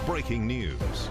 breaking news.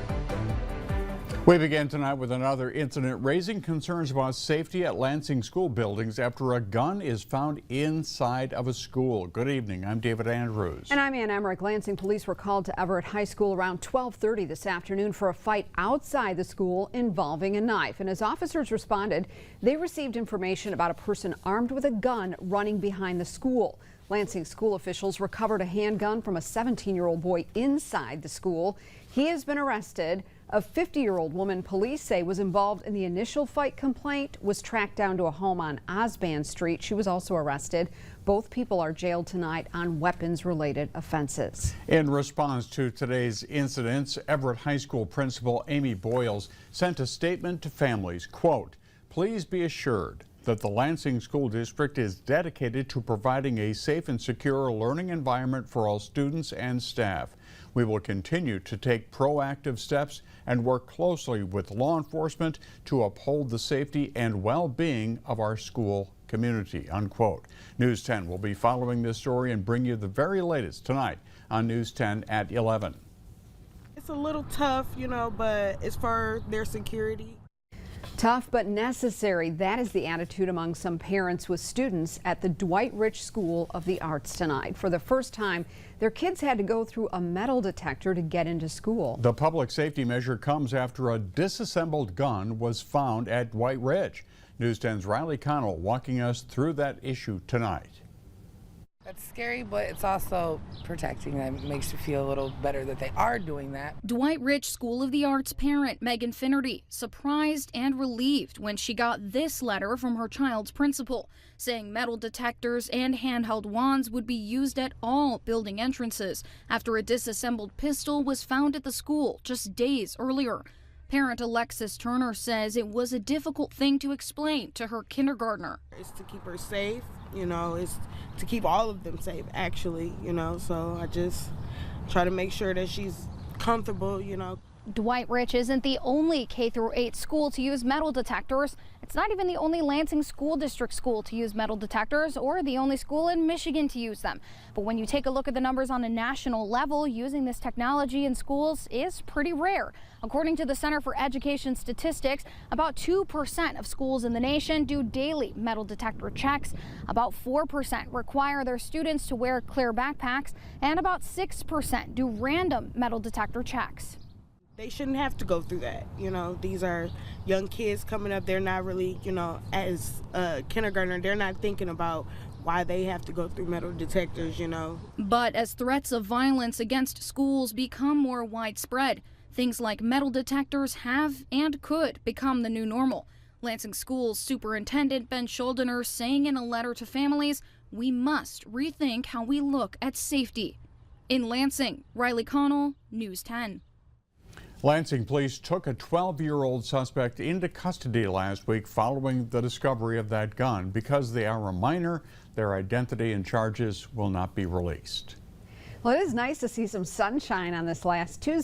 We begin tonight with another incident raising concerns about safety at Lansing school buildings after a gun is found inside of a school. Good evening, I'm David Andrews. And I'm Ann Emmerich. Lansing police were called to Everett High School around 12:30 this afternoon for a fight outside the school involving a knife. And as officers responded, they received information about a person armed with a gun running behind the school. Lansing school officials recovered a handgun from a 17-year-old boy inside the school. He has been arrested. A 50-year-old woman police say was involved in the initial fight complaint was tracked down to a home on Osband Street. She was also arrested. Both people are jailed tonight on weapons-related offenses. In response to today's incidents, Everett High School Principal Amy Boyles sent a statement to families, quote, "Please be assured that the Lansing School District is dedicated to providing a safe and secure learning environment for all students and staff. We will continue to take proactive steps and work closely with law enforcement to uphold the safety and well-being of our school community," unquote. News 10 will be following this story and bring you the very latest tonight on News 10 at 11. It's a little tough, but it's for their security. Tough but necessary. That is the attitude among some parents with students at the Dwight Rich School of the Arts tonight. For the first time, their kids had to go through a metal detector to get into school. The public safety measure comes after a disassembled gun was found at Dwight Rich. News 10's Riley Connell walking us through that issue tonight. That's scary, but it's also protecting them. It makes you feel a little better that they are doing that. Dwight Rich School of the Arts parent Megan Finnerty surprised and relieved when she got this letter from her child's principal saying metal detectors and handheld wands would be used at all building entrances after a disassembled pistol was found at the school just days earlier. Parent Alexis Turner says it was a difficult thing to explain to her kindergartner. It's to keep her safe, it's to keep all of them safe, actually, so I just try to make sure that she's comfortable, Dwight Rich isn't the only K-8 school to use metal detectors. It's not even the only Lansing School District school to use metal detectors or the only school in Michigan to use them. But when you take a look at the numbers on a national level, using this technology in schools is pretty rare. According to the Center for Education Statistics, about 2% of schools in the nation do daily metal detector checks. About 4% require their students to wear clear backpacks, and about 6% do random metal detector checks. They shouldn't have to go through that. These are young kids coming up. They're not really, as a kindergartner, they're not thinking about why they have to go through metal detectors, But as threats of violence against schools become more widespread, things like metal detectors have and could become the new normal. Lansing Schools Superintendent Ben Schuldener saying in a letter to families, we must rethink how we look at safety. In Lansing, Riley Connell, News 10. Lansing police took a 12-year-old suspect into custody last week following the discovery of that gun. Because they are a minor, their identity and charges will not be released. Well, it is nice to see some sunshine on this last Tuesday.